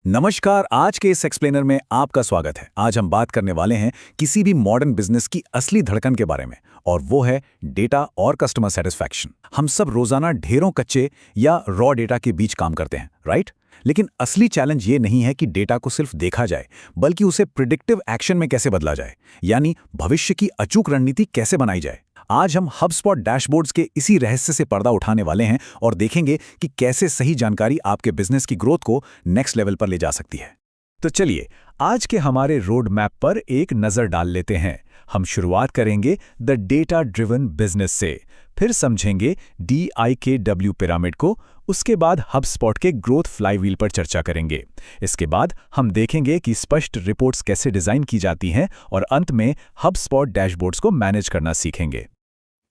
नमस्कार। आज के इस एक्सप्लेनर में आपका स्वागत है। आज हम बात करने वाले हैं किसी भी मॉडर्न बिजनेस की असली धड़कन के बारे में, और वो है डेटा और कस्टमर सेटिस्फैक्शन। हम सब रोजाना ढेरों कच्चे या रॉ डेटा के बीच काम करते हैं, राइट? लेकिन असली चैलेंज ये नहीं है कि डेटा को सिर्फ देखा जाए, बल्कि उसे प्रिडिक्टिव एक्शन में कैसे बदला जाए, यानी भविष्य की अचूक रणनीति कैसे बनाई जाए। आज हम HubSpot डैशबोर्ड्स के इसी रहस्य से पर्दा उठाने वाले हैं और देखेंगे कि कैसे सही जानकारी आपके बिजनेस की ग्रोथ को नेक्स्ट लेवल पर ले जा सकती है। तो चलिए आज के हमारे रोड मैप पर एक नज़र डाल लेते हैं। हम शुरुआत करेंगे द डेटा ड्रिवन बिजनेस से, फिर समझेंगे DIKW पिरामिड को, उसके बाद HubSpot के ग्रोथ फ्लाईव्हील पर चर्चा करेंगे। इसके बाद हम देखेंगे कि स्पष्ट रिपोर्ट्स कैसे डिज़ाइन की जाती हैं और अंत में HubSpot डैशबोर्ड्स को मैनेज करना सीखेंगे।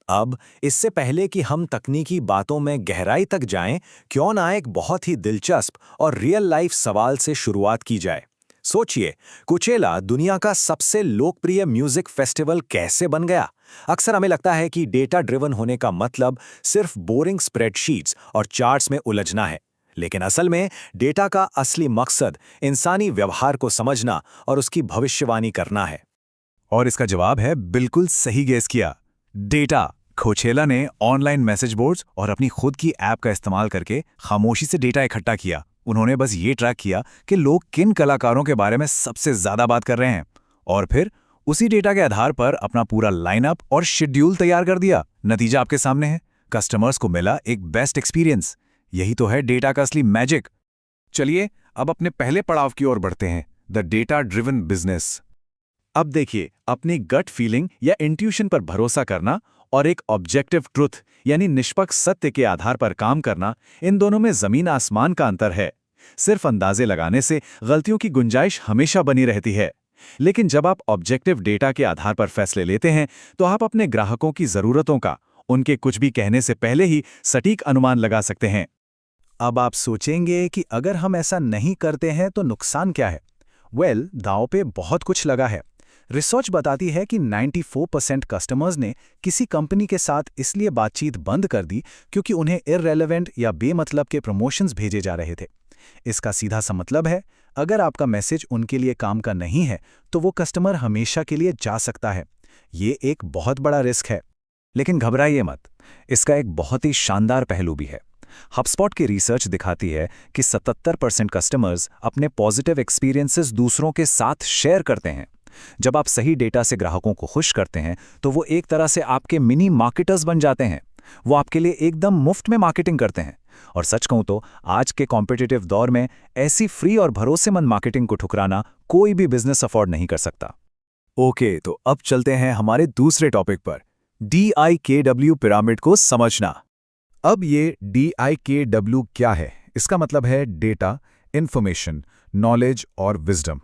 अब इससे पहले कि हम तकनीकी बातों में गहराई तक जाएं, क्यों ना एक बहुत ही दिलचस्प और रियल लाइफ सवाल से शुरुआत की जाए। सोचिए, कोचेला दुनिया का सबसे लोकप्रिय म्यूजिक फेस्टिवल कैसे बन गया? अक्सर हमें लगता है कि डेटा ड्रिवन होने का मतलब सिर्फ बोरिंग स्प्रेडशीट्स और चार्ट्स में उलझना है, लेकिन असल में डेटा का असली मकसद इंसानी व्यवहार को समझना और उसकी भविष्यवाणी करना है। और इसका जवाब है बिल्कुल सही गेस किया, डेटा। कोचेला ने ऑनलाइन मैसेज बोर्ड्स और अपनी खुद की ऐप का इस्तेमाल करके खामोशी से डेटा इकट्ठा किया। उन्होंने बस ये ट्रैक किया कि लोग किन कलाकारों के बारे में सबसे ज्यादा बात कर रहे हैं, और फिर उसी डेटा के आधार पर अपना पूरा लाइनअप और शेड्यूल तैयार कर दिया। नतीजा आपके सामने है, कस्टमर्स को मिला एक बेस्ट एक्सपीरियंस। यही तो है डेटा का असली मैजिक। चलिए अब अपने पहले पड़ाव की ओर बढ़ते हैं, द डेटा ड्रिवन बिजनेस। अब देखिए, अपनी गट फीलिंग या इंट्यूशन पर भरोसा करना और एक ऑब्जेक्टिव ट्रुथ यानी निष्पक्ष सत्य के आधार पर काम करना, इन दोनों में जमीन आसमान का अंतर है। सिर्फ अंदाजे लगाने से गलतियों की गुंजाइश हमेशा बनी रहती है, लेकिन जब आप ऑब्जेक्टिव डेटा के आधार पर फैसले लेते हैं तो आप अपने ग्राहकों की जरूरतों का, उनके कुछ भी कहने से पहले ही सटीक अनुमान लगा सकते हैं। अब आप सोचेंगे कि अगर हम ऐसा नहीं करते हैं तो नुकसान क्या है? दांव पे बहुत कुछ लगा है। रिसर्च बताती है कि 94% कस्टमर्स ने किसी कंपनी के साथ इसलिए बातचीत बंद कर दी क्योंकि उन्हें इररेलेवेंट या बेमतलब के प्रमोशंस भेजे जा रहे थे। इसका सीधा सा मतलब है, अगर आपका मैसेज उनके लिए काम का नहीं है तो वो कस्टमर हमेशा के लिए जा सकता है। ये एक बहुत बड़ा रिस्क है। लेकिन घबराइए मत, इसका एक बहुत ही शानदार पहलू भी है। HubSpot की रिसर्च दिखाती है कि 77% कस्टमर्स अपने पॉजिटिव एक्सपीरियंसेस दूसरों के साथ शेयर करते हैं। जब आप सही डेटा से ग्राहकों को खुश करते हैं तो वो एक तरह से आपके मिनी मार्केटर्स बन जाते हैं। वो आपके लिए एकदम मुफ्त में मार्केटिंग करते हैं। और सच कहूं तो आज के कॉम्पिटिटिव दौर में ऐसी फ्री और भरोसेमंद मार्केटिंग को ठुकराना कोई भी बिजनेस अफोर्ड नहीं कर सकता। ओके, तो अब चलते हैं हमारे दूसरे टॉपिक पर, DIKW पिरामिड को समझना। अब ये DIKW क्या है? इसका मतलब है डेटा, इंफॉर्मेशन, नॉलेज और विजडम।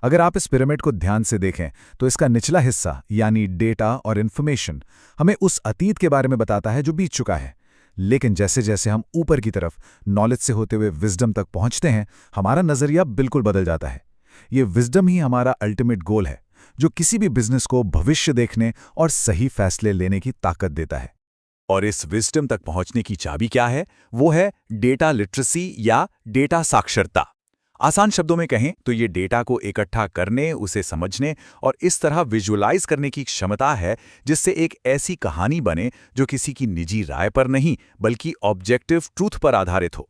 अगर आप इस पिरामिड को ध्यान से देखें तो इसका निचला हिस्सा यानी डेटा और इन्फॉर्मेशन हमें उस अतीत के बारे में बताता है जो बीत चुका है। लेकिन जैसे जैसे हम ऊपर की तरफ नॉलेज से होते हुए विजडम तक पहुंचते हैं, हमारा नजरिया बिल्कुल बदल जाता है। ये विजडम ही हमारा अल्टीमेट गोल है, जो किसी भी बिजनेस को भविष्य देखने और सही फैसले लेने की ताकत देता है। और इस विजडम तक पहुंचने की चाबी क्या है? वो है डेटा लिटरेसी या डेटा साक्षरता। आसान शब्दों में कहें तो ये डेटा को इकट्ठा करने, उसे समझने और इस तरह विजुअलाइज करने की क्षमता है जिससे एक ऐसी कहानी बने जो किसी की निजी राय पर नहीं बल्कि ऑब्जेक्टिव ट्रूथ पर आधारित हो।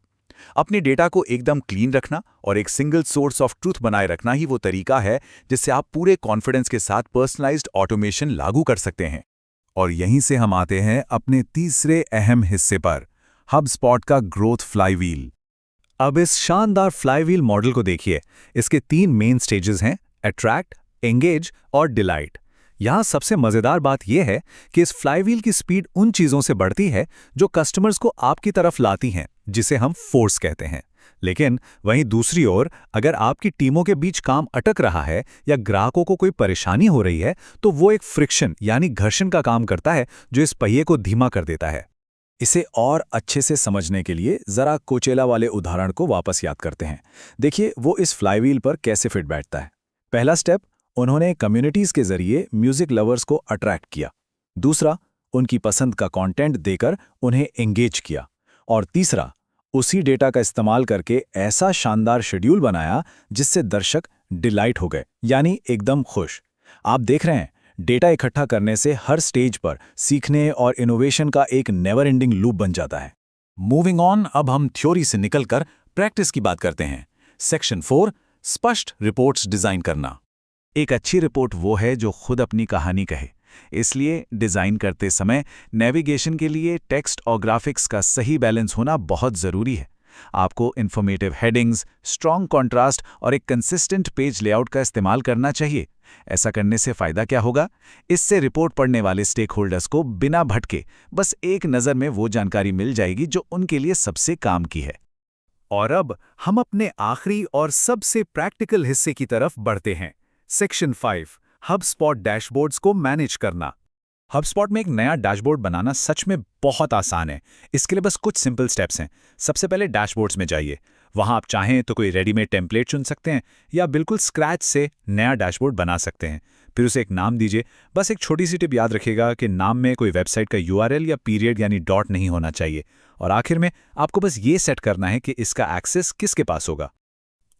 अपने डेटा को एकदम क्लीन रखना और एक सिंगल सोर्स ऑफ ट्रूथ बनाए रखना ही वो तरीका है जिससे आप पूरे कॉन्फिडेंस के साथ पर्सनलाइज्ड ऑटोमेशन लागू कर सकते हैं। और यहीं से हम आते हैं अपने तीसरे अहम हिस्से पर, HubSpot का ग्रोथ फ्लाईव्हील। अब इस शानदार फ्लाईव्हील मॉडल को देखिए। इसके 3 मेन स्टेजेस हैं, अट्रैक्ट, एंगेज और डिलाइट। यहाँ सबसे मजेदार बात यह है कि इस फ्लाईव्हील की स्पीड उन चीजों से बढ़ती है जो कस्टमर्स को आपकी तरफ लाती हैं, जिसे हम फोर्स कहते हैं। लेकिन वहीं दूसरी ओर अगर आपकी टीमों के बीच काम अटक रहा है या ग्राहकों को कोई परेशानी हो रही है तो वो एक फ्रिक्शन यानी घर्षण का काम करता है जो इस पहिए को धीमा कर देता है। इसे और अच्छे से समझने के लिए जरा कोचेला वाले उदाहरण को वापस याद करते हैं। देखिए वो इस फ्लाईव्हील पर कैसे फिट बैठता है। पहला स्टेप, उन्होंने कम्युनिटीज के जरिए म्यूजिक लवर्स को अट्रैक्ट किया। दूसरा, उनकी पसंद का कंटेंट देकर उन्हें एंगेज किया। और तीसरा, उसी डेटा का इस्तेमाल करके ऐसा शानदार शेड्यूल बनाया जिससे दर्शक डिलाइट हो गए, यानी एकदम खुश। आप देख रहे हैं, डेटा इकट्ठा करने से हर स्टेज पर सीखने और इनोवेशन का एक नेवर एंडिंग लूप बन जाता है। मूविंग ऑन, अब हम थ्योरी से निकलकर प्रैक्टिस की बात करते हैं। सेक्शन 4, स्पष्ट रिपोर्ट्स डिजाइन करना। एक अच्छी रिपोर्ट वो है जो खुद अपनी कहानी कहे। इसलिए डिजाइन करते समय नेविगेशन के लिए टेक्स्ट और ग्राफिक्स का सही बैलेंस होना बहुत जरूरी है। आपको इंफॉर्मेटिव हेडिंग्स, स्ट्रॉन्ग कॉन्ट्रास्ट और एक कंसिस्टेंट पेज लेआउट का इस्तेमाल करना चाहिए। ऐसा करने से फायदा क्या होगा? इससे रिपोर्ट पढ़ने वाले स्टेक होल्डर्स को बिना भटके बस एक नज़र में वो जानकारी मिल जाएगी जो उनके लिए सबसे काम की है। और अब हम अपने आखिरी और सबसे प्रैक्टिकल हिस्से की तरफ बढ़ते हैं। सेक्शन 5, HubSpot डैशबोर्ड्स को मैनेज करना। HubSpot में एक नया डैशबोर्ड बनाना सच में बहुत आसान है। इसके लिए बस कुछ सिंपल स्टेप्स हैं। सबसे पहले डैशबोर्ड्स में जाइए। वहां आप चाहें तो कोई रेडीमेड टेम्पलेट चुन सकते हैं या बिल्कुल स्क्रैच से नया डैशबोर्ड बना सकते हैं। फिर उसे एक नाम दीजिए। बस एक छोटी सी टिप याद रखिएगा कि नाम में कोई वेबसाइट का URL या पीरियड यानी डॉट नहीं होना चाहिए। और आखिर में आपको बस ये सेट करना है कि इसका एक्सेस किसके पास होगा।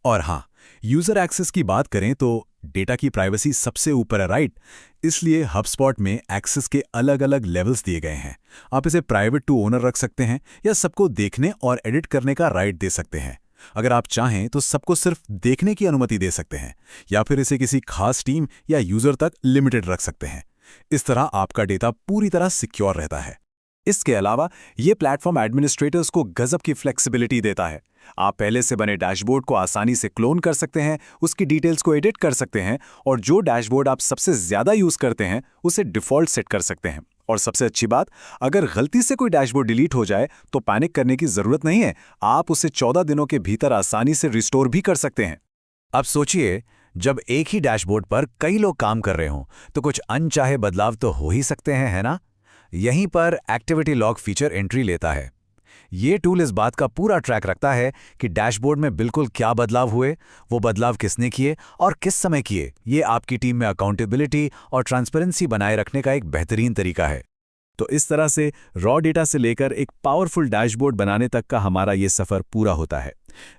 और हाँ, यूजर एक्सेस की बात करें तो डेटा की प्राइवेसी सबसे ऊपर है, राइट? इसलिए HubSpot में एक्सेस के अलग अलग लेवल्स दिए गए हैं। आप इसे प्राइवेट टू ओनर रख सकते हैं या सबको देखने और एडिट करने का राइट दे सकते हैं। अगर आप चाहें तो सबको सिर्फ देखने की अनुमति दे सकते हैं या फिर इसे किसी खास टीम या यूजर तक लिमिटेड रख सकते हैं। इस तरह आपका डेटा पूरी तरह सिक्योर रहता है। इसके अलावा ये प्लेटफॉर्म एडमिनिस्ट्रेटर्स को गजब की फ्लेक्सिबिलिटी देता है। आप पहले से बने डैशबोर्ड को आसानी से क्लोन कर सकते हैं, उसकी डिटेल्स को एडिट कर सकते हैं और जो डैशबोर्ड आप सबसे ज्यादा यूज करते हैं उसे डिफॉल्ट सेट कर सकते हैं। और सबसे अच्छी बात, अगर गलती से कोई डैशबोर्ड डिलीट हो जाए तो पैनिक करने की जरूरत नहीं है। आप उसे 14 दिनों के भीतर आसानी से रिस्टोर भी कर सकते हैं। अब सोचिए, जब एक ही डैशबोर्ड पर कई लोग काम कर रहे हों तो कुछ अनचाहे बदलाव तो हो ही सकते हैं, है ना? यहीं पर एक्टिविटी लॉग फीचर एंट्री लेता है। ये टूल इस बात का पूरा ट्रैक रखता है कि डैशबोर्ड में बिल्कुल क्या बदलाव हुए, वो बदलाव किसने किए और किस समय किए। ये आपकी टीम में अकाउंटेबिलिटी और ट्रांसपेरेंसी बनाए रखने का एक बेहतरीन तरीका है। तो इस तरह से रॉ डेटा से लेकर एक पावरफुल डैशबोर्ड बनाने तक का हमारा ये सफ़र पूरा होता है।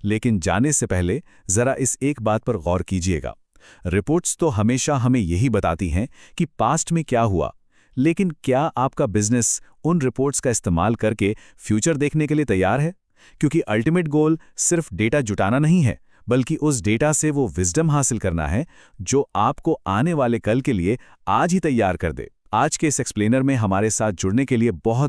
लेकिन जाने से पहले ज़रा इस एक बात पर गौर कीजिएगा। रिपोर्ट्स तो हमेशा हमें यही बताती हैं कि पास्ट में क्या हुआ, लेकिन क्या आपका बिजनेस उन रिपोर्ट्स का इस्तेमाल करके फ्यूचर देखने के लिए तैयार है? क्योंकि अल्टीमेट गोल सिर्फ डेटा जुटाना नहीं है, बल्कि उस डेटा से वो विजडम हासिल करना है जो आपको आने वाले कल के लिए आज ही तैयार कर दे। आज के इस एक्सप्लेनर में हमारे साथ जुड़ने के लिए बहुत